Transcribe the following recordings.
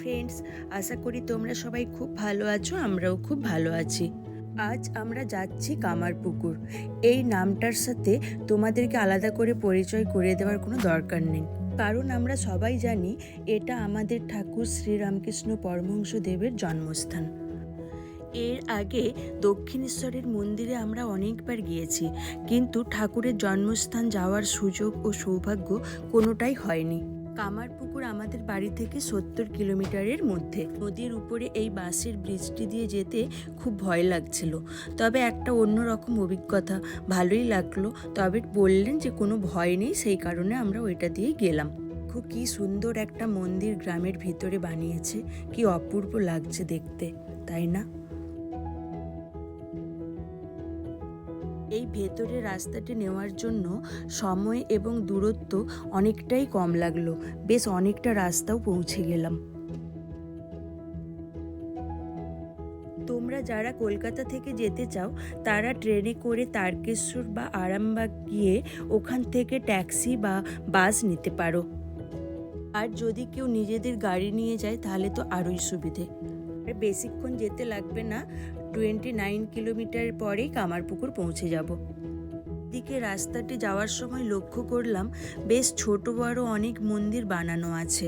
Friends, আশা করি তোমরা সবাই খুব ভালো আছো। আমরাও খুব ভালো আছি। আজ আমরা যাচ্ছি কামারপুকুর। এই নামটার সাথে তোমাদেরকে আলাদা করে পরিচয় করিয়ে দেওয়ার কোনো দরকার নেই, কারণ আমরা সবাই জানি এটা আমাদের ঠাকুর শ্রীরামকৃষ্ণ পরমহংসদেবের জন্মস্থান। এর আগে দক্ষিণেশ্বরের মন্দিরে আমরা অনেকবার গিয়েছি, কিন্তু ঠাকুরের জন্মস্থান যাওয়ার সুযোগ ও সৌভাগ্য কোনোটাই হয়নি। কামারপুকুর আমাদের বাড়ি থেকে 70 কিলোমিটারের মধ্যে। নদীর উপরে এই বাঁশের ব্রিজটি দিয়ে যেতে খুব ভয় লাগছিল, তবে একটা অন্যরকম অভিজ্ঞতা, ভালোই লাগলো। তবে বললেন যে কোনো ভয় নেই, সেই কারণে আমরা ওইটা দিয়ে গেলাম। খুব কি সুন্দর একটা মন্দির গ্রামের ভিতরে বানিয়েছে, কি অপূর্ব লাগছে দেখতে, তাই না? এই ভেতরের রাস্তাটি নেওয়ার জন্য সময় এবং দূরত্ব অনেকটাই কম লাগলো। বেশ অনেকটা রাস্তাও পৌঁছে গেলাম। তোমরা যারা কলকাতা থেকে যেতে চাও তারা ট্রেনে করে তারকেশ্বর বা আরামবাগ গিয়ে ওখান থেকে ট্যাক্সি বা বাস নিতে পারো। আর যদি কেউ নিজেদের গাড়ি নিয়ে যায় তাহলে তো আরোই সুবিধে। বেশিক্ষণ যেতে লাগবে না, 29 কিলোমিটার পরেই কামারপুকুর পৌঁছে যাব। দিকে রাস্তাটি যাওয়ার সময় লক্ষ্য করলাম বেশ ছোট বড় অনেক মন্দির বানানো আছে।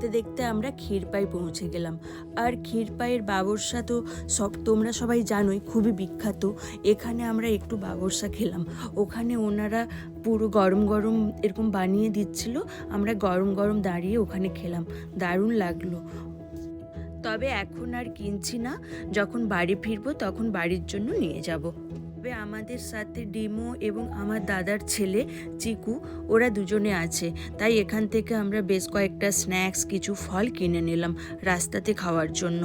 দেখতে দেখতে আমরা ক্ষীরপাই পৌঁছে গেলাম। আর ক্ষীরপাইয়ের বাবরসা তো তোমরা সবাই জানোই, খুবই বিখ্যাত। এখানে আমরা একটু বাবরসা খেলাম। ওখানে ওনারা পুরো গরম গরম এরকম বানিয়ে দিচ্ছিল, আমরা গরম গরম দাঁড়িয়ে ওখানে খেলাম, দারুণ লাগলো। তবে এখন আর কিনছি না, যখন বাড়ি ফিরবো তখন বাড়ির জন্য নিয়ে যাব। তবে আমাদের সাথে ডিমো এবং আমার দাদার ছেলে চিকু, ওরা দুজনে আছে, তাই এখান থেকে আমরা বেশ কয়েকটা স্ন্যাক্স, কিছু ফল কিনে নিলাম রাস্তাতে খাওয়ার জন্য।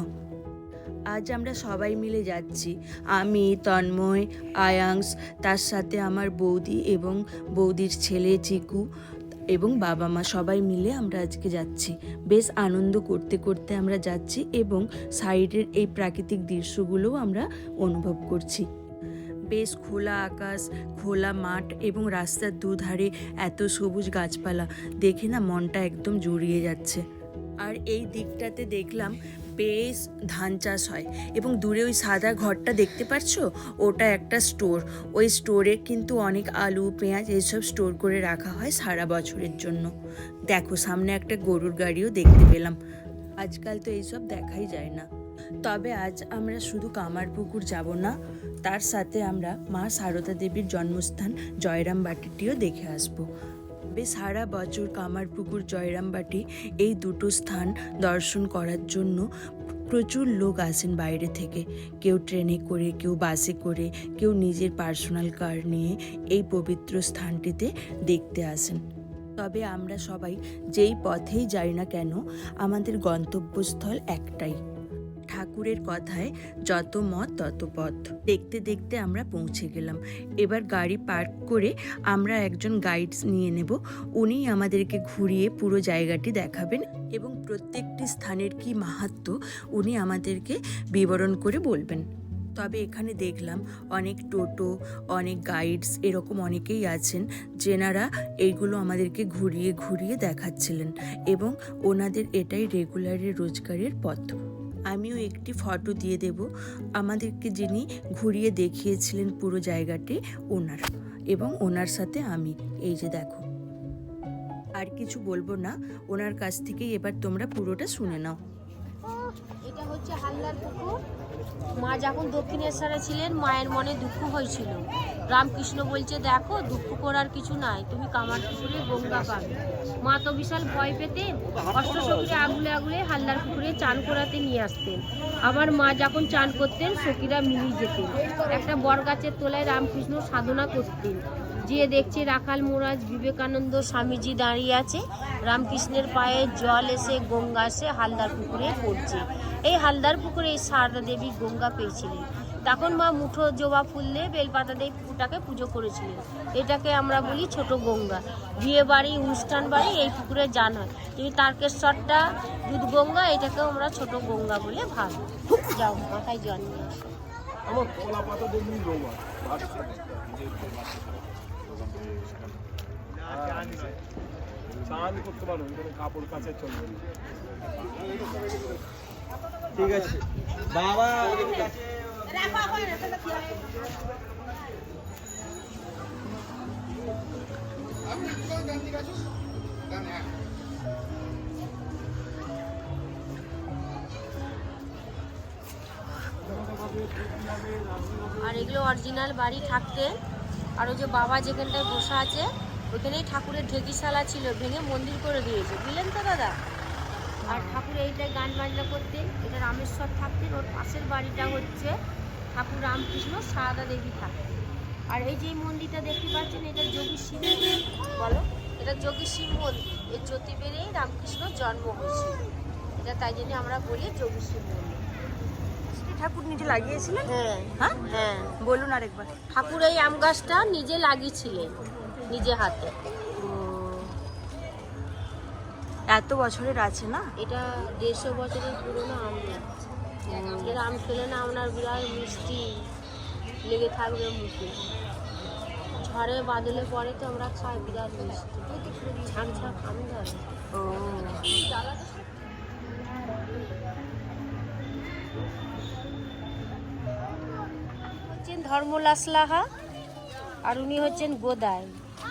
আজ আমরা সবাই মিলে যাচ্ছি, আমি, তন্ময়, আয়াংস, তার সাথে আমার বৌদি এবং বৌদির ছেলে চিকু এবং বাবা মা, সবাই মিলে আমরা আজকে যাচ্ছি। বেশ আনন্দ করতে করতে আমরা যাচ্ছি এবং সাইডের এই প্রাকৃতিক দৃশ্যগুলোও আমরা অনুভব করছি। বেশ খোলা আকাশ, খোলা মাঠ এবং রাস্তার দুধারে এত সবুজ গাছপালা দেখে না মনটা একদম জুড়িয়ে যাচ্ছে। আর এই দিকটাতে দেখলাম বেশ ধান চাষ হয় এবং দূরে ওই সাদা ঘরটা দেখতে পাচ্ছ, ওটা একটা স্টোর। ওই স্টোরে কিন্তু অনেক আলু, পেঁয়াজ এসব স্টোর করে রাখা হয় সারা বছরের জন্য। দেখো সামনে একটা গরুর গাড়িও দেখতে পেলাম, আজকাল তো এইসব দেখাই যায় না। তবে আজ আমরা শুধু কামারপুকুর যাব না, তার সাথে আমরা মা সারদা দেবীর জন্মস্থান জয়রামবাটিটিও দেখে আসবো। সারা বছর কামারপুকুর, জয়রামবাটি এই দুটো স্থান দর্শন করার জন্য প্রচুর লোক আসেন বাইরে থেকে। কেউ ট্রেনে করে, কেউ বাসে করে, কেউ নিজের পার্সোনাল কার নিয়ে এই পবিত্র স্থানটিতে দেখতে আসেন। তবে আমরা সবাই যেই পথেই যাই না কেন, আমাদের গন্তব্যস্থল একটাই, ঠাকুরের কথায় যত মত তত পথ। দেখতে দেখতে আমরা পৌঁছে গেলাম। এবার গাড়ি পার্ক করে আমরা একজন গাইড নিয়ে নেব, উনি আমাদেরকে ঘুরিয়ে পুরো জায়গাটি দেখাবেন এবং প্রত্যেকটি স্থানের কি মাহাত্ম্য উনি আমাদেরকে বিবরণ করে বলবেন। তবে এখানে দেখলাম অনেক টোটো, অনেক গাইডস এরকম অনেকেই আছেন, যেনারা এইগুলো আমাদেরকে ঘুরিয়ে ঘুরিয়ে দেখাচ্ছিলেন এবং ওনাদের এটাই রেগুলারের রোজগারের পথ। আমিও একটি ফটো দিয়ে দেব, আমাদেরকে যিনি ঘুরিয়ে দেখিয়েছিলেন পুরো জায়গাটি ওনার, এবং ওনার সাথে আমি। এই যে দেখো, আর কিছু বলবো না, ওনার কাছ থেকেই এবার তোমরা পুরোটা শুনে নাও। এটা হচ্ছে হালদার পুকুর। মা যখন দক্ষিণেশ্বরে ছিলেন, মায়ের মনে দুঃখ হয়েছিল। রামকৃষ্ণ বলছে, দেখো দুঃখ করার কিছু নাই, তুমি কামারপুকুরে গঙ্গা পাবে। মা তো বিশাল ভয় পেতেন, অষ্টসখীরা আগুলে আগুলে হালদার পুকুরে চান করাতে নিয়ে আসতেন। আমার মা যখন চান করতেন, সখীরা মিলিয়ে যেতেন। একটা বট গাছের তলায় রামকৃষ্ণ সাধনা করতেন। যে দেখছে রাখাল মহারাজ বিবেকানন্দ স্বামীজি দাঁড়িয়ে আছে, রামকৃষ্ণের পায়ে জল এসে গঙ্গা এসে হালদার পুকুরে পড়ছে। এই হালদার পুকুরে এই সারদা দেবী গঙ্গা পেয়েছিলেন। তখন মা মুঠো জবা ফুল দিয়ে বেলপাতা দিয়ে পুকুরটাকে পুজো করেছিলেন। এটাকে আমরা বলি ছোট গঙ্গা। বিয়ে বাড়ি, অনুষ্ঠান বাড়ি এই পুকুরে যান হয়। তুমি তারকেশ্বরটা দুধ গঙ্গা, এটাকেও আমরা ছোট গঙ্গা বলে ভাবি। যাও মাথায় জল নিয়ে আসো। আমার কলা পাতা দিয়ে গঙ্গা চান করতে পারো, এখানে কাপড় কাচে চলবে না। ঠিক আছে বাবা। আর এগুলো অরিজিনাল বাড়ি থাকতে, আর ওই যে বাবা যেখানটায় বসা আছে ওখানেই ঠাকুরের ঢেকিশালা ছিল, ভেঙে মন্দির করে দিয়েছে, বুঝলেন তো দাদা। আর ঠাকুর এইটাই গান বাজনা করতেন, এটা রামেশ্বর থাকতেন। ওর পাশের বাড়িটা হচ্ছে ঠাকুর রামকৃষ্ণ সারদা দেবী থাকতেন। আর এই যে মন্দিরটা দেখতে পাচ্ছেন, এটা যোগী শিব বলো, এটা যোগী শিব মন্দির। এই জ্যোতি বেড়েই রামকৃষ্ণ জন্ম হয়েছিল, এটা তাই জন্য আমরা বলি যোগী শিব মন্দির। ঠাকুর নিজে লাগিয়েছিলেন? হ্যাঁ হ্যাঁ হ্যাঁ, বলুন আরেকবার। ঠাকুর এই আম গাছটা নিজে লাগিয়েছিলেন, নিজে হাতে। এত বছরের আছে না? এটা 150 বছরের পুরোনো আম গাছ। এর আম খেলে না আপনার বিরাট মিষ্টি লেগে থাকবে মুখে। ঝড়ে বাদলে পরে তো আমরা খাই, বিরাট মিষ্টি ঝাঁক ঝাঁক আম ধরে। ও হচ্ছেন ধর্মলাস লাহা, আর উনি হচ্ছেন গোদাই।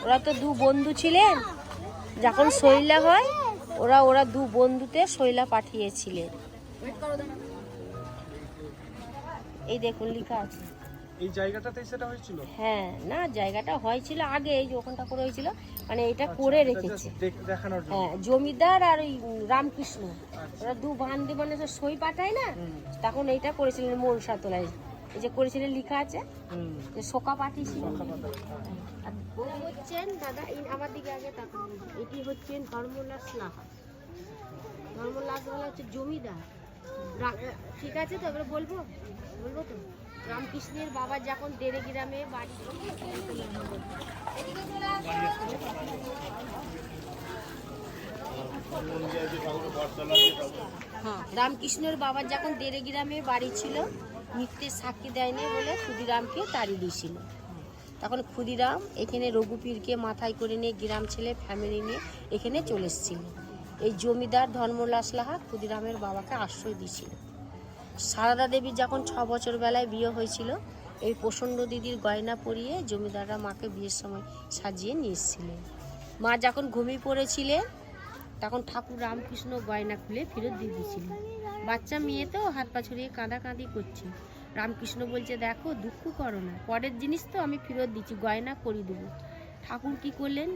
ওরা তো দু বন্ধু ছিলেন, যখন শৈলা হয় ওরা দু বন্ধুতে শৈলা পাঠিয়েছিলেন। এই দেখুন লেখা আছে। এই জায়গাটাতেই সেটা হয়েছিল? হ্যাঁ, না জায়গাটা হয়েছিল আগে, এই যে ওখানটা করে হয়েছিল, মানে এটা করে রেখেছে। দেখানোর জন্য। হ্যাঁ, জমিদার আর ওই রামকৃষ্ণ ওরা দু বান্ধে মানে তো সই পাঠায় না, তখন এইটা করেছিলেন মনসা তোলায়। এই যে করেছিলেন লেখা আছে যে শোকা পাঠিয়েছিলেন। আর ও হচ্ছেন দাদা, আমার দিকে আগে তাকান, এটি হচ্ছেন ধর্মলাস লাহা। ধর্মলাস লাহা হচ্ছে জমিদার। ঠিক আছে তো, এবারে বলবো তো। রামকৃষ্ণের বাবা যখন দেড়ে গ্রামে বাড়ি, রামকৃষ্ণের বাবা যখন দেড়ে গ্রামে বাড়ি ছিল, মিথ্যে সাক্ষী দেয়নি বলে ক্ষুদিরামকে তাড়িয়ে দিয়েছিল। তখন ক্ষুদিরাম এখানে রঘুপীরকে মাথায় করে নিয়ে গ্রাম ছেলে ফ্যামিলি নিয়ে এখানে চলে এসেছিল। এই জমিদার ধর্মলাস লাহা ক্ষুদিরামের বাবাকে আশ্রয় দিয়েছিল। সারদা দেবীর যখন 6 বছর বেলায় বিয়ে হয়েছিল, এই প্রচণ্ড দিদির গয়না পরিয়ে জমিদাররা মাকে বিয়ের সময় সাজিয়ে নিয়ে এসেছিলেন। মা যখন ঘুমিয়ে পড়েছিলেন তখন ঠাকুর রামকৃষ্ণ গয়না খুলে ফেরত দিয়ে দিয়েছিলেন। বাচ্চা মেয়ে তো হাত পা ছড়িয়ে কাঁদাকাঁদি করছে। রামকৃষ্ণ বলছে, দেখো দুঃখ করো না, পরের জিনিস তো আমি ফেরত দিচ্ছি, গয়না করে দেবো। ঠাকুর কি করলেন,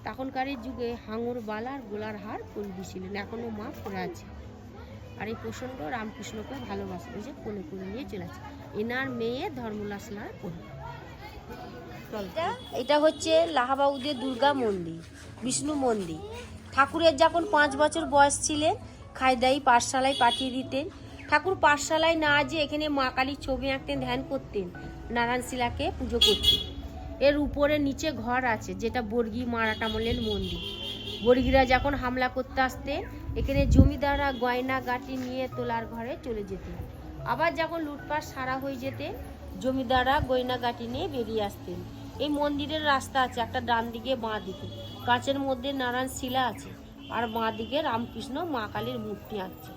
তখনকারের যুগে হাঙর বালার গোলার হার করে দিয়েছিলেন, এখনও মা পরে আছে। আর এই প্রচণ্ড রামকৃষ্ণকে ভালোবাসে, যে কোলে করে নিয়ে চলে আছে। এনার মেয়ে ধর্মলাস লাহা কোলে। এটা হচ্ছে লাহাবাউদের দুর্গা মন্দির, বিষ্ণু মন্দির। ঠাকুরের যখন 5 বছর বয়স ছিলেন, খায়দাই পাঠশালায় পাঠিয়ে দিতেন। ঠাকুর পাঠশালায় না যে এখানে মা কালীর ছবি আঁকতেন, ধ্যান করতেন, নারায়ণ শিলাকে পুজো করতেন। এর উপরে নিচে ঘর আছে, যেটা বর্গী মারাঠা আমলের মন্দির। বর্গীরা যখন হামলা করতে আসতেন, এখানে জমিদাররা গয়না গাটি নিয়ে তোলার ঘরে চলে যেতেন। আবার যখন লুটপাট সারা হয়ে যেতেন, জমিদাররা গয়না গাটি নিয়ে বেরিয়ে আসতেন। এই মন্দিরের রাস্তা আছে, একটা ডান দিকে বাঁ দিকে কাঁচের মধ্যে নারায়ণ শিলা আছে, আর বাঁ দিকে রামকৃষ্ণ মা কালীর মূর্তি আছে।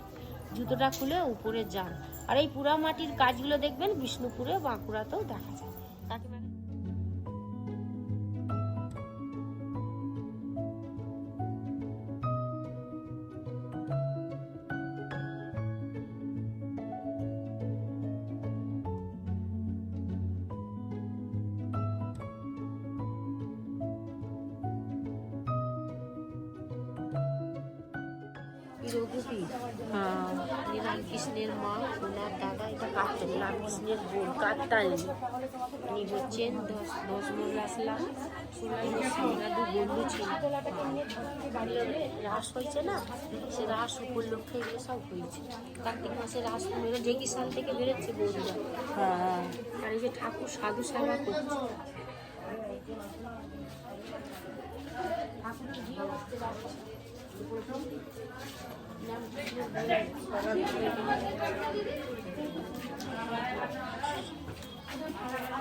জুতোটা খুলে উপরে যান। আর এই পুরা মাটির কাজগুলো দেখবেন বিষ্ণুপুরে, বাঁকুড়াতেও দেখা যায়। রামকৃষ্ণের মা, ওনার দাদা, এটা কাটতেন, রামকৃষ্ণের বোন কাটতেন। উনি হচ্ছেন ধর্মলাস লাহা। দু বন্ধু ছিল, রাস হয়েছে না, সে রাস উপলক্ষে এগুলো সব হয়েছে। কার্তিক মাসে রাস মেরে ঢেকি সাল থেকে বেরোচ্ছে বন্ধুরা। আর এই যে ঠাকুর সাধু সেবা করছে।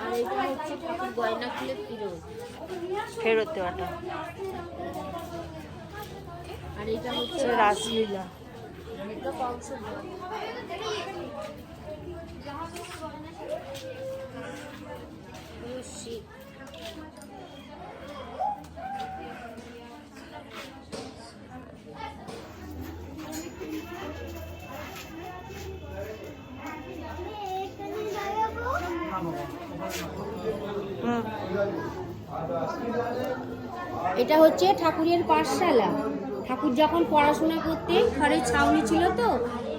আর এইটা হচ্ছে ঠাকুর গয়না খুলে ফেরত দেওয়াটা। আর এটা হচ্ছে রাসলীলা। এটা কংস বধ। শিব এটা হচ্ছে ঠাকুরের পাঠশালা। ঠাকুর যখন পড়াশোনা করতেন, ঘরে ছাউনি ছিল তো,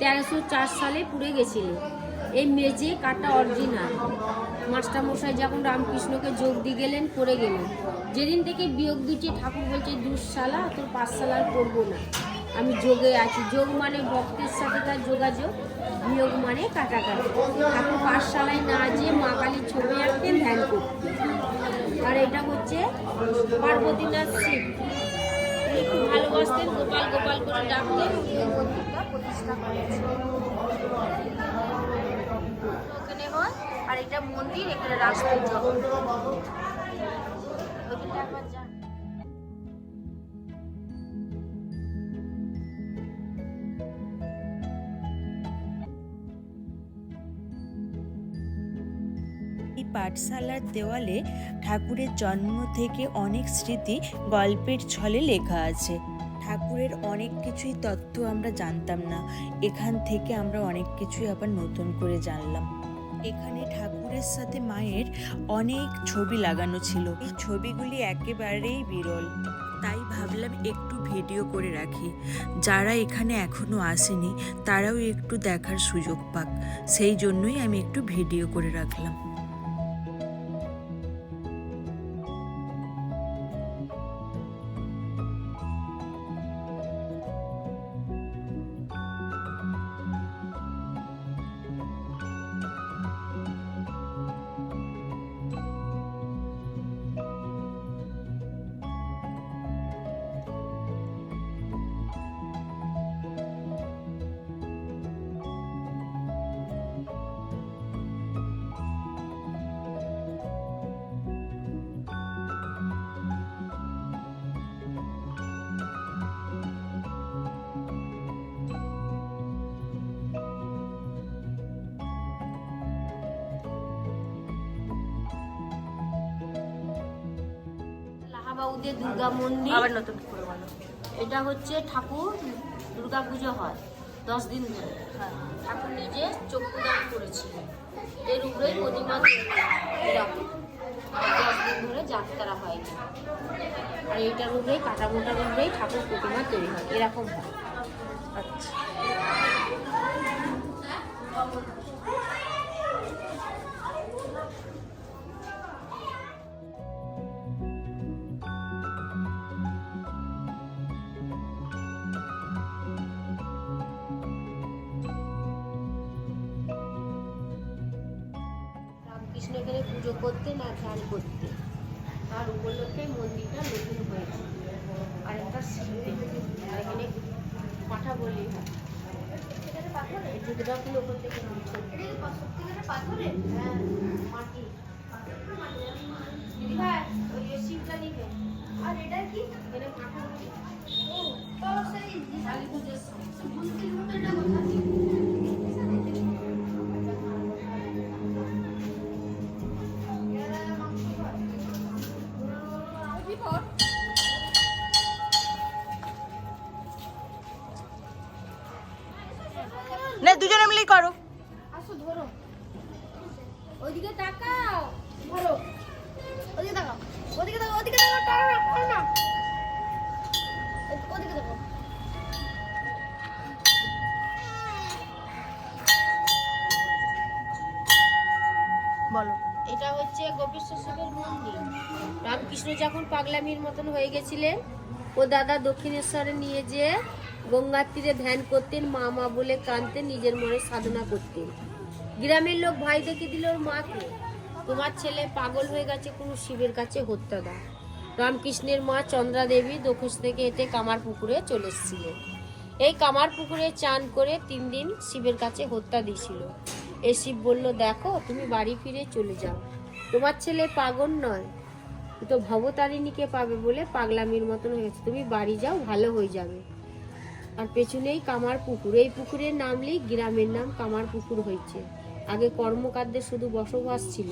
1304 সালে পুড়ে গেছিল। এই মেঝে কাটা অরিজিনাল। মাস্টারমশাই যখন রামকৃষ্ণকে যোগ দিয়ে গেলেন, পড়ে গেলেন। যেদিন থেকে বিয়োগ দিচ্ছে, ঠাকুর বলছে দুঃশালা, তোর পাঠশালার পড়বো না, আমি যোগে আছি। যোগ মানে ভক্তের সাথে তার যোগাযোগ, বিয়োগ মানে কাটাকাটি। ঠাকুর পাঠশালায় না যেয়ে মা কালীর ছবি আঁকতেন, ধ্যান করতেন। আর এটা হচ্ছে পার্বতীনাথ শিব, উনি খুব ভালোবাসতেন, গোপাল গোপাল করে ডাকতেন। উনি এই মন্দিরটা প্রতিষ্ঠা করেছেন। ওখানে হয়, আর এটা মন্দির, এখানে রাষ্ট্রপূজা হয়। ওইদিকে একবার যান। এই পাঠশালার দেওয়ালে ঠাকুরের জন্ম থেকে অনেক স্মৃতি গল্পের ছলে লেখা আছে। ঠাকুরের অনেক কিছুই তথ্য আমরা জানতাম না, এখান থেকে আমরা অনেক কিছুই আবার নতুন করে জানলাম। এখানে ঠাকুরের সাথে মায়ের অনেক ছবি লাগানো ছিল। এই ছবিগুলি একেবারেই বিরল, তাই ভাবলাম একটু ভিডিও করে রাখি। যারা এখানে এখনো আসেনি তারাও একটু দেখার সুযোগ পাক, সেই জন্যই আমি একটু ভিডিও করে রাখলাম। লাহাবাউদের দুর্গা মন্দির, আবার নতুন করে বলো। এটা হচ্ছে ঠাকুর দুর্গা পুজো হয় 10 দিন ধরে। ঠাকুর নিজে চক্ষুদান করেছিলেন। এর উপরে প্রতিমা এরকম 10 দিন ধরে যাত্রা হয়। আর এইটার উপরেই কাটা মোটার উপরেই ঠাকুর প্রতিমা তৈরি হয়, এরকম হয়। আচ্ছা, রামকৃষ্ণ এখানে পুজো করতেন আর ধ্যান করতেন। তার উপলক্ষে মন্দিরটা নতুন হয়েছে। আর একটা শিল্পী, আর এখানে পাঠা বলি হয়। যুগটা কিন্তু ওপর থেকে পাথরে, হ্যাঁ মাটি। দিদি ভাই, ওই শিবটা নিবে। আর এটা কি? এটা পাঠা বলি। ও তো সেই কালী পূজার মন্দির মতটা কথা কি? না, দুজনে মিলেই করো। আসো ধরো, ওইদিকে তাকাও, ধরো ওদিকে তাকাও, ওদিকে তাকাও, ওদিকে তাকাও, টানো না, করো না, ওদিকে তাকাও। বলো। এটা হচ্ছে গোপেশ্বর শিবের মন্দির। রামকৃষ্ণ যখন পাগলামির মতন হয়ে গেছিলেন, ও দাদা দক্ষিণেশ্বরে নিয়ে যেয়ে গঙ্গার তীরে ধ্যান করতেন, মা মা বলে কাঁদতেন, নিজের মনে সাধনা করতেন। গ্রামের লোক ভয় দেখে দিল ওর মাকে, তোমার ছেলে পাগল হয়ে গেছে, কোনো শিবের কাছে হত্যা দাও। রামকৃষ্ণের মা চন্দ্রা দেবী দক্ষিণ থেকে হেঁটে কামার পুকুরে চলে এসেছিলেন। এই কামার পুকুরে চান করে 3 দিন শিবের কাছে হত্যা দিয়েছিল। এই শিব বলল, দেখো তুমি বাড়ি ফিরে চলে যাও, তোমার ছেলে পাগল নয়, তো ভবতারিণীকে পাবে বলে পাগলামির মতন হয়ে গেছে, তুমি বাড়ি যাও, ভালো হয়ে যাবে। আর পেছনেই কামার পুকুর। এই পুকুরের নামলেই গ্রামের নাম কামার পুকুর হয়েছে। আগে কর্মকারদের শুধু বসবাস ছিল,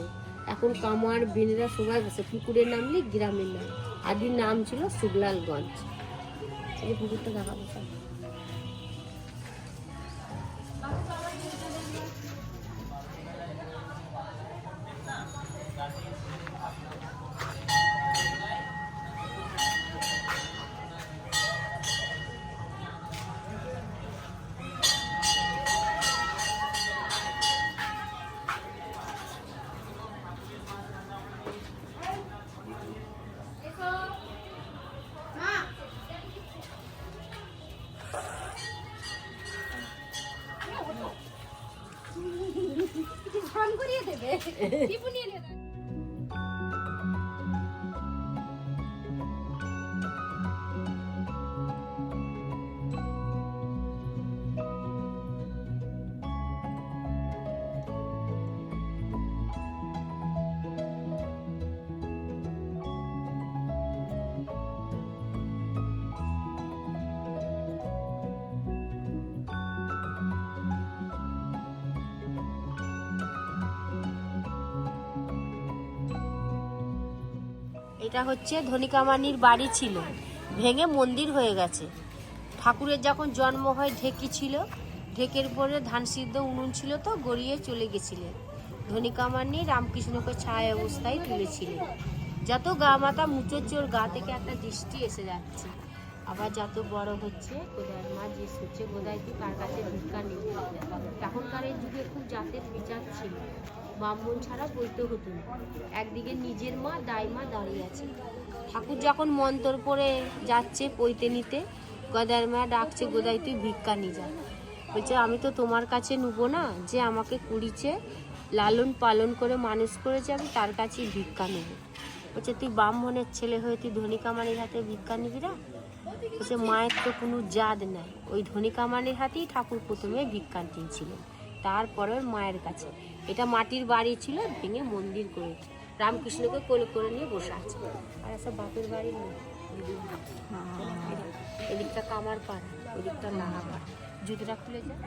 এখন কামার বেনেরা সবাই বসে। পুকুরের নামলেই গ্রামের নাম। আদির নাম ছিল শুকলালগঞ্জ। এই পুকুরটা দেখাবো স্যার। এটা হচ্ছে ধনিকামানির বাড়ি ছিল, ভেঙে মন্দির হয়ে গেছে। ঠাকুরের যখন জন্ম হয় ঢেকি ছিল, ঢেকের পরে ধান সিদ্ধ উনুন ছিল, তো গড়িয়ে চলে গেছিলেন। ধনিকামানি রামকৃষ্ণকে ছায়া অবস্থায় তুলেছিলেন। যত গা মাথা মুচোচ্ছে, ওর গা থেকে একটা দৃষ্টি এসে যাচ্ছে। আবার যত বড় হচ্ছে, গোদার মা যে হচ্ছে গোদায় তুই কার কাছে ভিক্ষা নিবি। তখনকার এই যুগে খুব জাতের বিচার ছিল, ব্রাহ্মণ ছাড়া বইতে হতো না। একদিকে নিজের মা দাই মা দাঁড়িয়ে আছে। ঠাকুর যখন মন্তর পড়ে যাচ্ছে পইতে নিতে, গদার মা ডাকছে, গোদাই তুই ভিক্ষা নিয়ে যা। বলছে আমি তো তোমার কাছে নেবো না, যে আমাকে কুড়িছে লালন পালন করে মানুষ করেছে, আমি তার কাছেই ভিক্ষা নেব। বলছে তুই ব্রাহ্মণের ছেলে হয়ে তুই ধনিকামানির হাতে ভিক্ষা নিবি না? বলছে মায়ের তো কোনো জাত নাই। ওই ধনিকামানির হাতেই ঠাকুর প্রথমে ভিক্ষা দিয়েছিলেন, তারপরে ওর মায়ের কাছে। এটা মাটির বাড়ি ছিল, ভেঙে মন্দির করেছে। রামকৃষ্ণকে কোলে করে নিয়ে বসে আছে। আর সব বাপের বাড়ির লোক। এদিকটা কামার পাড়া, ওদিকটা নাহা পাড়া। জুতোটা খুলে যায়।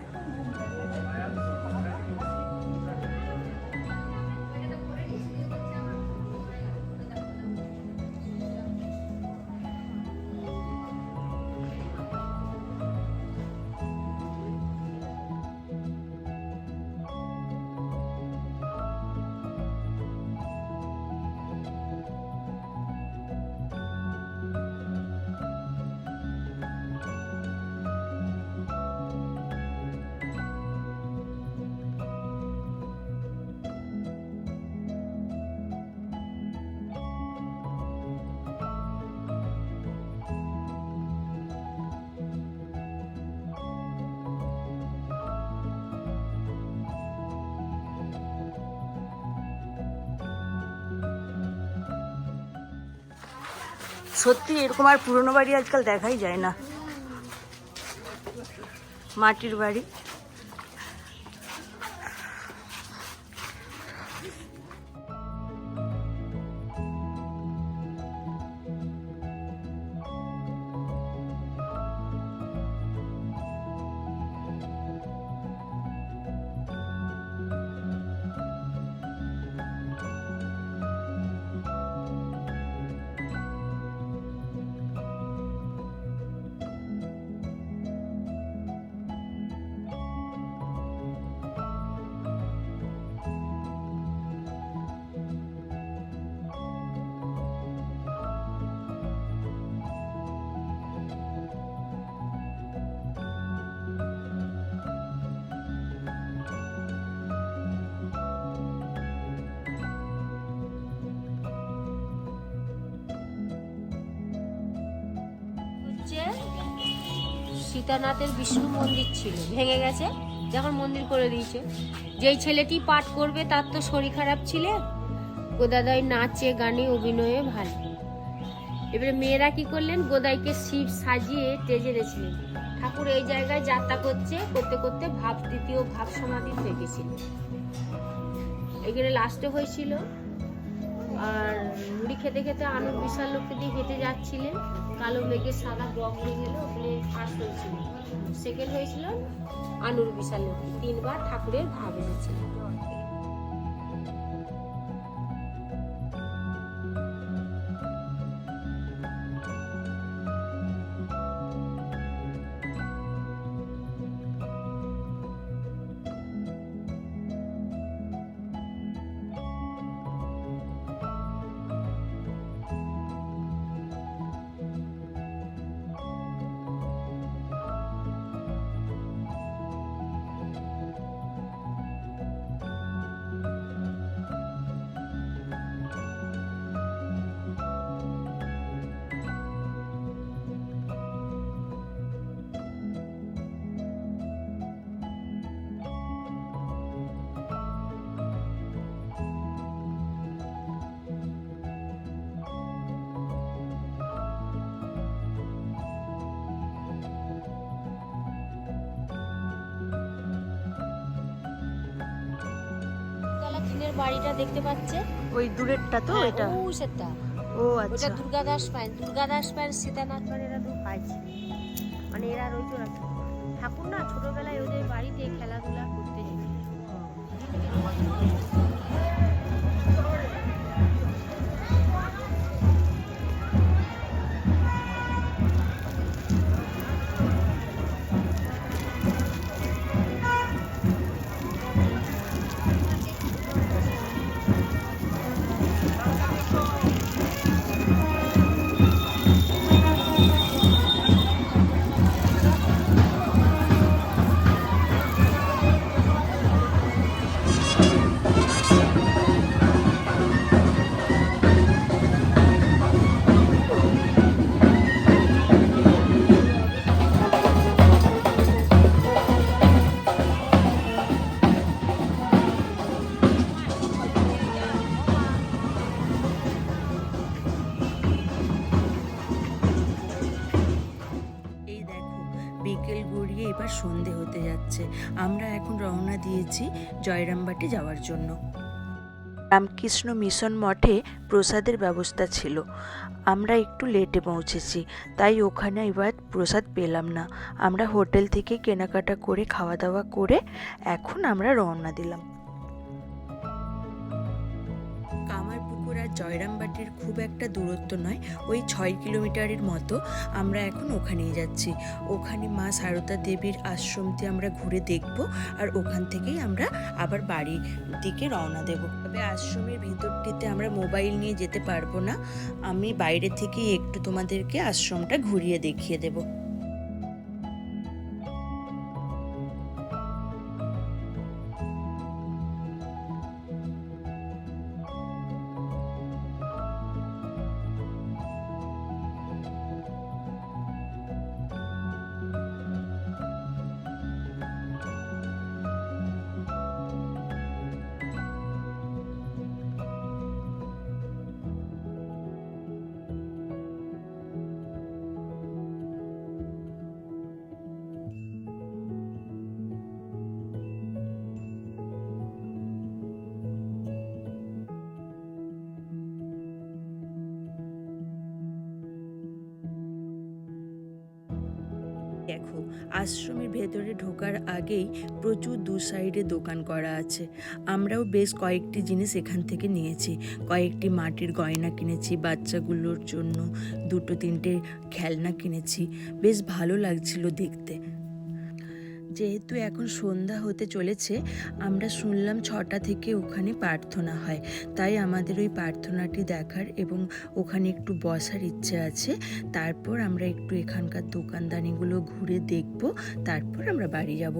সত্যি এরকম আর পুরনো বাড়ি আজকাল দেখাই যায় না, মাটির বাড়ি। সীতানাথের বিষ্ণু মন্দির ছিল, ভেঙে গেছে, যখন মন্দির করে দিয়েছে। যেই ছেলেটি পাঠ করবে তার তো শরীর খারাপ ছিল, গোদাদাই নাচে গানে অভিনয়ে ভালো। এবারে মেয়েরা কি করলেন, গোদাইকে শিব সাজিয়ে তেজে রেছিলেন। ঠাকুর এই জায়গায় যাত্রা করতে করতে ভাব তৃতীয় ভাব সমাধি হয়ে গেছিল। এখানে লাস্টে হয়েছিল। আর মুড়ি খেতে খেতে আনুর বিশাল লোককে দিয়ে হেঁটে যাচ্ছিলেন। কালো মেঘের সাদা রং হয়ে গেল, ওখানে ফার্স্ট হয়েছিল। সেকেন্ড হয়েছিল আনুর বিশাল, 3বার ঠাকুরের ভাব এনেছিল। টিনের বাড়িটা দেখতে পাচ্ছে, ওই দূরেরটা তো এটা? ও সেটা, ও ওটা আচ্ছা। দুর্গাদাস পায়েন সীতানাথ পায়েন, এরা দু ভাই ছিল। মানে এরা রয়েছে ঠাকুর না, ছোটবেলায় ওদের বাড়িতে খেলাধুলা করতে যেত। এই দেখো, বিকেল গড়িয়ে এবার সন্ধে হতে যাচ্ছে। আমরা এখন রওনা দিয়েছি জয়রামবাটি যাওয়ার জন্য। রামকৃষ্ণ মিশন মঠে প্রসাদের ব্যবস্থা ছিল, আমরা একটু লেটে পৌঁছেছি, তাই ওখানে এবার প্রসাদ পেলাম না। আমরা হোটেল থেকে কেনাকাটা করে খাওয়া দাওয়া করে এখন আমরা রওনা দিলাম। কামারপুকুর আর জয়রামবাটির খুব একটা দূরত্ব নয়, ওই 6 কিলোমিটারের মতো। আমরা এখন ওখানেই যাচ্ছি। ওখানে মা সারদা দেবীর আশ্রমটি আমরা ঘুরে দেখব, আর ওখান থেকেই আমরা আবার বাড়ির দিকে রওনা দেব। তবে আশ্রমের ভিতরটিতে আমরা মোবাইল নিয়ে যেতে পারবো না, আমি বাইরে থেকেই একটু তোমাদেরকে আশ্রমটা ঘুরিয়ে দেখিয়ে দেবো। দেখো, আশ্রমের ভেতরে ঢোকার আগেই প্রচুর দু সাইডে দোকান করা আছে। আমরাও বেশ কয়েকটি জিনিস এখান থেকে নিয়েছি। কয়েকটি মাটির গয়না কিনেছি, বাচ্চাগুলোর জন্য 2-3টে খেলনা কিনেছি। বেশ ভালো লাগছিল দেখতে। যেহেতু এখন সন্ধ্যা হতে চলেছে, আমরা শুনলাম 6টা থেকে ওখানে প্রার্থনা হয়, তাই আমাদের ওই প্রার্থনাটি দেখার এবং ওখানে একটু বসার ইচ্ছে আছে। তারপর আমরা একটু এখানকার দোকানদানিগুলো ঘুরে দেখব, তারপর আমরা বাড়ি যাব।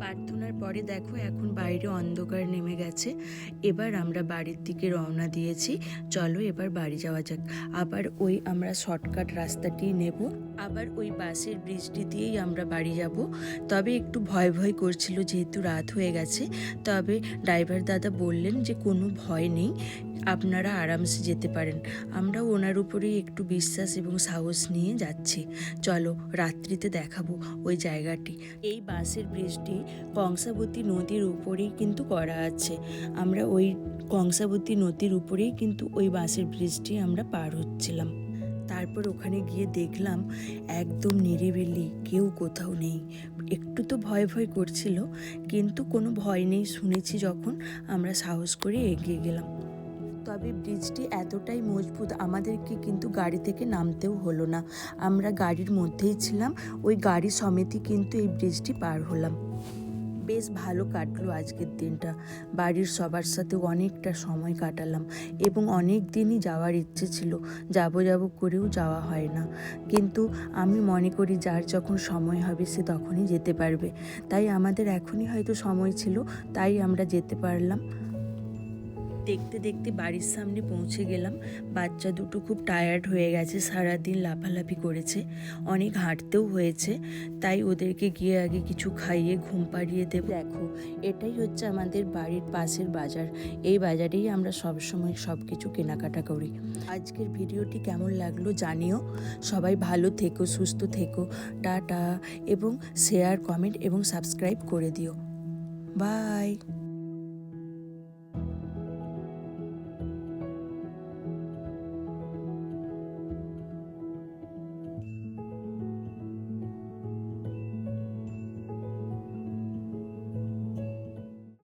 প্রার্থনার পরে দেখো এখন বাইরে অন্ধকার নেমে গেছে। এবার আমরা বাড়ির দিকে রওনা দিয়েছি। চলো এবার বাড়ি যাওয়া যাক। আবার ওই আমরা শর্টকাট রাস্তাটি নেব, আবার ওই বাসের ব্রিজটি দিয়েই আমরা বাড়ি যাব। তবে একটু ভয় ভয় করছিল যেহেতু রাত হয়ে গেছে, তবে ড্রাইভার দাদা বললেন যে কোনো ভয় নেই, আপনারা আরামসে যেতে পারেন। আমরাও ওনার উপরেই একটু বিশ্বাস এবং সাহস নিয়ে যাচ্ছি। চলো রাত্রিতে দেখাবো ওই জায়গাটি। এই বাঁশের ব্রিজটি কংসাবতী নদীর উপরেই কিন্তু করা আছে। আমরা ওই কংসাবতী নদীর উপরেই কিন্তু ওই বাঁশের ব্রিজটি আমরা পার হচ্ছিলাম। তারপর ওখানে গিয়ে দেখলাম একদম নিরিবিলি, কেউ কোথাও নেই। একটু তো ভয় ভয় করছিল, কিন্তু কোনো ভয় নেই শুনেছি যখন আমরা সাহস করে এগিয়ে গেলাম। তবে ব্রিজটি এতটাই মজবুত, আমাদেরকে কিন্তু গাড়ি থেকে নামতেও হলো না। আমরা গাড়ির মধ্যেই ছিলাম, ওই গাড়ি সমেতই কিন্তু এই ব্রিজটি পার হলাম। বেশ ভালো কাটলো আজকের দিনটা। বাড়ির সবার সাথে অনেকটা সময় কাটালাম এবং অনেক দিনই যাওয়ার ইচ্ছে ছিল, যাব করেও যাওয়া হয় না। কিন্তু আমি মনে করি যার যখন সময় হবে সে তখনই যেতে পারবে। তাই আমাদের এখনই হয়তো সময় ছিল, তাই আমরা যেতে পারলাম। দেখতে দেখতে বাড়ির সামনে পৌঁছে গেলাম। বাচ্চা দুটো খুব টায়ার্ড হয়ে গেছে, সারাদিন লাফালাফি করেছে, অনেক হাঁটতেও হয়েছে। তাই ওদেরকে গিয়ে আগে কিছু খাইয়ে ঘুম পাড়িয়ে দেব। দেখো, এটাই হচ্ছে আমাদের বাড়ির পাশের বাজার। এই বাজারেই আমরা সবসময় সব কিছু কেনাকাটা করি। আজকের ভিডিওটি কেমন লাগলো জানিও। সবাই ভালো থেকো, সুস্থ থেকো। টাটা, এবং শেয়ার, কমেন্ট এবং সাবস্ক্রাইব করে দিও। বাই।